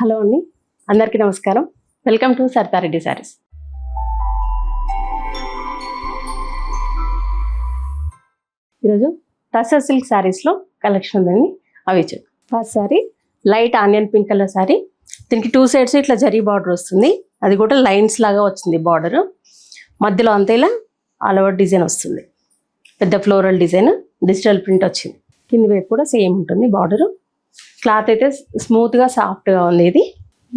Hello అండి, అందరికీ నమస్కారం. Welcome to Saritha Reddy saris. ఈరోజు టస్సర్ సిల్క్ శారీస్లో కలెక్షన్ ఉందండి. అవి చూద్దాం. First sari light onion pink colour sari. దీనికి 2 సైడ్స్ ఇట్లా జరీ బార్డర్ వస్తుంది. అది కూడా లైన్స్ లాగా వచ్చింది బార్డర్. మధ్యలో అంతా ఇలా ఆల్ ఓవర్ డిజైన్ వస్తుంది. పెద్ద ఫ్లోరల్ డిజైన్, డిజిటల్ ప్రింట్ వచ్చింది. కింది వైపు కూడా సేమ్ ఉంటుంది బార్డర్. క్లాత్ అయితే స్మూత్గా సాఫ్ట్గా ఉంది. ఇది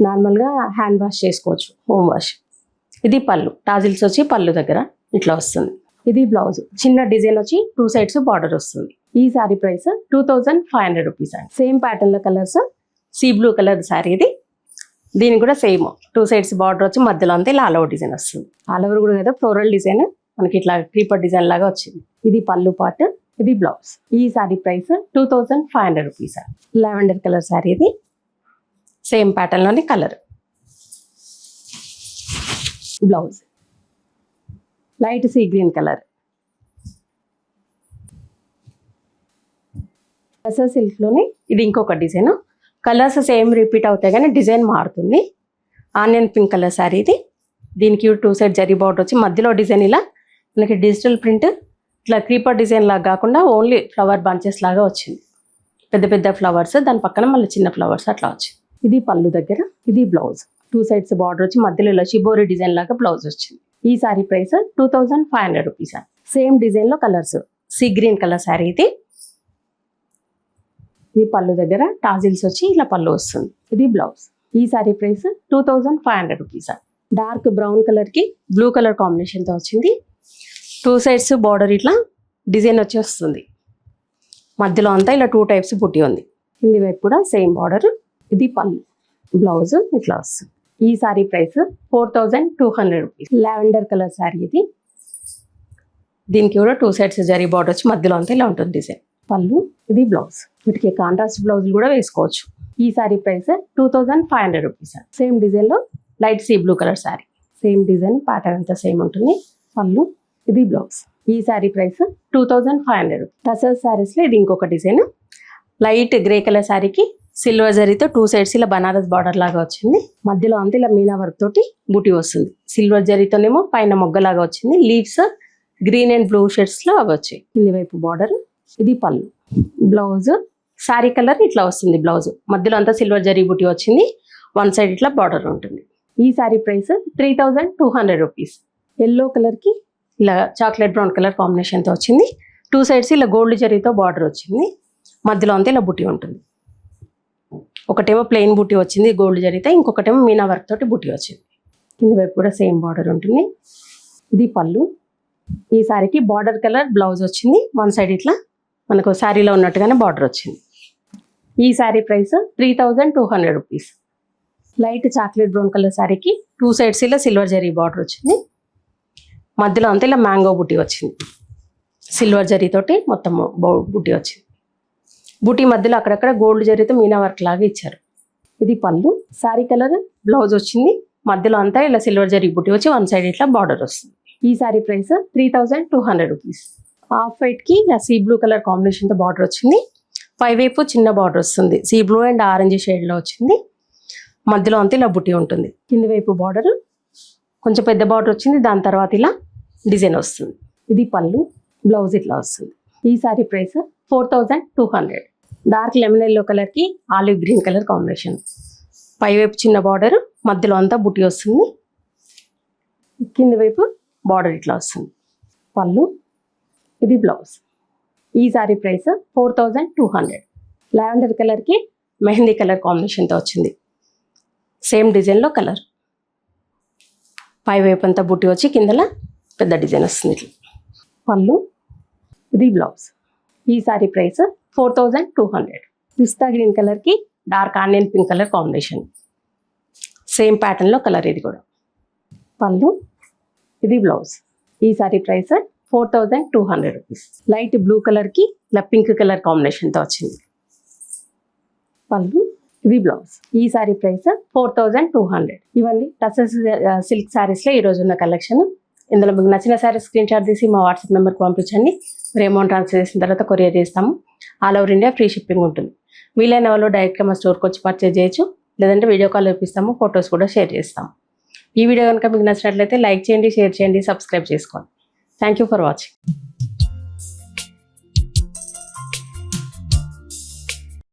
నార్మల్గా హ్యాండ్ వాష్ చేసుకోవచ్చు, హోమ్ వాష్. ఇది పళ్ళు, టాజిల్స్ వచ్చి పళ్ళు దగ్గర ఇట్లా వస్తుంది. ఇది బ్లౌజ్, చిన్న డిజైన్ వచ్చి 2 సైడ్స్ బార్డర్ వస్తుంది. ఈ శారీ ప్రైస్ 2500 రూపీస్ అండి. సేమ్ ప్యాటర్న్లో colours, sea blue colour sari ఇది. దీనికి కూడా సేమ్ 2 సైడ్స్ బార్డర్ వచ్చి మధ్యలో అంతా ఇలా ఆల్ ఓవర్ డిజైన్ వస్తుంది. ఆల్ ఓవర్ కూడా కదా ఫ్లోరల్ డిజైన్, మనకి ఇట్లా క్రీపర్ డిజైన్ లాగా వచ్చింది. ఇది పళ్ళు పార్ట్, ఇది బ్లౌజ్. ఈ sari price 2500 rupees. Lavender colour sari ఇది. సేమ్ ప్యాటర్న్లోని colour. Blouse light sea green colour. Tussar సిల్క్లోని ఇది ఇంకొక డిజైన్. కలర్స్ సేమ్ రిపీట్ అవుతాయి కానీ డిజైన్ మారుతుంది. ఆనియన్ పింక్ కలర్ శారీ ఇది. దీనికి 2 సైడ్ జరీ బార్డర్ వచ్చి మధ్యలో డిజైన్ ఇలా మనకి డిజిటల్ ప్రింట్, ఇట్లా క్రీపర్ డిజైన్ లాగా కాకుండా ఓన్లీ ఫ్లవర్ బంచెస్ లాగా వచ్చింది. పెద్ద పెద్ద ఫ్లవర్స్, దాని పక్కన మళ్ళీ చిన్న ఫ్లవర్స్ అట్లా వచ్చింది. ఇది పళ్ళు దగ్గర, ఇది బ్లౌజ్. 2 సైడ్స్ బార్డర్ వచ్చి మధ్యలో ఇలా షిబోరి డిజైన్ లాగా బ్లౌజ్ వచ్చింది. ఈ శారీ ప్రైస్ 2500 రూపీస్. సేమ్ డిజైన్లో colours. See green colour sari ఇది. ఇది పళ్ళు దగ్గర టాజిల్స్ వచ్చి ఇలా పళ్ళు వస్తుంది. ఇది బ్లౌజ్. ఈ sari price 2500 rupees. Dark brown కలర్కి బ్లూ కలర్ కాంబినేషన్తో వచ్చింది. 2 సైడ్స్ బార్డర్ ఇట్లా డిజైన్ వచ్చి వస్తుంది. మధ్యలో అంతా ఇలా 2 టైప్స్ బుట్టి ఉంది. కింది వైపు కూడా సేమ్ బార్డర్. ఇది పళ్ళు, బ్లౌజ్ ఇట్లా వస్తుంది. ఈ sari price 4200 rupees. Lavender colour sari ఇది. దీనికి కూడా 2 సైడ్స్ జరీ బార్డర్ వచ్చి మధ్యలో అంతా ఇలా ఉంటుంది డిజైన్. పళ్ళు, ఇది బ్లౌజ్. వీటికి కాంట్రాస్ట్ బ్లౌజ్ కూడా వేసుకోవచ్చు. ఈ శారీ ప్రైస్ 2500 రూపీస్. సేమ్ డిజైన్లో light sea blue colour sari. Same design, pattern అంతా సేమ్ ఉంటుంది. పళ్ళు, ఇది బ్లౌజ్. ఈ శారీ ప్రైస్ 2500. టస్సర్ శారీస్లో ఇది ఇంకొక డిజైన్. లైట్ గ్రే కలర్ శారీకి సిల్వర్ జరీతో 2 సైడ్స్ ఇలా బనారస్ బార్డర్ లాగా వచ్చింది. మధ్యలో అంతా ఇలా మీనా వర్క్ తోటి బూటీ వస్తుంది. సిల్వర్ జరీతోనేమో పైన మొగ్గలాగా వచ్చింది. లీవ్స్ గ్రీన్ అండ్ బ్లూ షేడ్స్లో అవి వచ్చాయి. కింది వైపు బార్డర్. ఇది పళ్ళు, బ్లౌజ్. శారీ కలర్ ఇట్లా వస్తుంది. బ్లౌజ్ మధ్యలో అంతా సిల్వర్ జరీ బూటీ వచ్చింది. 1 సైడ్ ఇట్లా బార్డర్ ఉంటుంది. ఈ శారీ ప్రైస్ 3200 రూపీస్. ఎల్లో కలర్కి ఇలా చాక్లెట్ బ్రౌన్ కలర్ కాంబినేషన్తో వచ్చింది. 2 సైడ్స్ ఇలా గోల్డ్ జరీతో బార్డర్ వచ్చింది. మధ్యలో అంతా ఇలా బుట్టి ఉంటుంది. ఒకటేమో ప్లెయిన్ బుట్టి వచ్చింది గోల్డ్ జరీతో, ఇంకొకటేమో మీనా వర్క్ తోటి బుట్టి వచ్చింది. కింది వైపు కూడా సేమ్ బార్డర్ ఉంటుంది. ఇది పళ్ళు. ఈ శారీకి బార్డర్ కలర్ బ్లౌజ్ వచ్చింది. 1 సైడ్ ఇట్లా మనకు శారీలో ఉన్నట్టుగానే బార్డర్ వచ్చింది. ఈ sari price 3200 rupees. Light chocolate brown colour శారీకి 2 సైడ్స్ ఇలా సిల్వర్ జరీ బార్డర్ వచ్చింది. మధ్యలో అంతా ఇలా మ్యాంగో బుట్టి వచ్చింది. సిల్వర్ జరీతోటి మొత్తం బుట్టి వచ్చింది. బుట్టి మధ్యలో అక్కడక్కడ గోల్డ్ జరీతో మీనా వర్క్ లాగా ఇచ్చారు. ఇది పళ్ళు. శారీ కలర్ బ్లౌజ్ వచ్చింది. మధ్యలో అంతా ఇలా సిల్వర్ జరీ బుట్టి వచ్చి 1 సైడ్ ఇట్లా బార్డర్ వస్తుంది. ఈ శారీ ప్రైస్ 3200 రూపీస్. హాఫ్ వైట్కి ఇలా సీ బ్లూ కలర్ కాంబినేషన్తో బార్డర్ వచ్చింది. పైవైపు చిన్న బార్డర్ వస్తుంది. సీ బ్లూ అండ్ ఆరెంజ్ షేడ్లో వచ్చింది. మధ్యలో అంతా ఇలా బుట్టి ఉంటుంది. కింది వైపు బార్డర్ కొంచెం పెద్ద బార్డర్ వచ్చింది. దాని తర్వాత ఇలా డిజైన్ వస్తుంది. ఇది పళ్ళు, బ్లౌజ్ ఇట్లా వస్తుంది. ఈ sari price 4200. Dark lemon yellow కలర్కి ఆలివ్ గ్రీన్ కలర్ కాంబినేషన్. పైవైపు చిన్న బార్డర్, మధ్యలో అంతా బుట్టి వస్తుంది. కింది వైపు బార్డర్ ఇట్లా వస్తుంది. పళ్ళు, ఇది బ్లౌజ్. ఈ శారీ ప్రైస్ 4200. లావెండర్ కలర్కి మెహందీ కలర్ కాంబినేషన్తో వచ్చింది. సేమ్ డిజైన్లో కలర్. పైవైపు అంతా బుట్టి వచ్చి కిందల పెద్ద డిజైన్ వస్తుంది ఇట్లా. పళ్ళు, ఇది బ్లౌజ్. ఈ శారీ ప్రైస్ 4200. పిస్తా గ్రీన్ కలర్కి dark onion pink colour combination. Same ప్యాటర్న్లో కలర్ ఇది కూడా. పళ్ళు, ఇది బ్లౌజ్. ఈ sari price 4200 rupees. Light blue కలర్కి ఇలా పింక్ కలర్ కాంబినేషన్తో వచ్చింది. పళ్ళు, ఇది బ్లౌజ్. ఈ శారీ ప్రైస్ 4200. ఇవన్నీ టస్సర్ సిల్క్ శారీస్లో ఈరోజు ఉన్న కలెక్షన్. ఇందులో మీకు నచ్చిన శారీస్ స్క్రీన్ షాట్ తీసి మా వాట్సాప్ నెంబర్కి పంపించండి. మీరు అమౌంట్ ట్రాన్స్ఫర్ చేసిన తర్వాత కొరియర్ చేస్తాము. All over India free shipping ఉంటుంది. వీలైన వాళ్ళు డైరెక్ట్గా మా స్టోర్కి వచ్చి పర్చేజ్ చేయొచ్చు. లేదంటే వీడియో కాల్ చూపిస్తాము, ఫొటోస్ కూడా షేర్ చేస్తాము. ఈ వీడియో కనుక మీకు నచ్చినట్లయితే లైక్ చేయండి, షేర్ చేయండి, సబ్స్క్రైబ్ చేసుకోండి. Thank you for watching.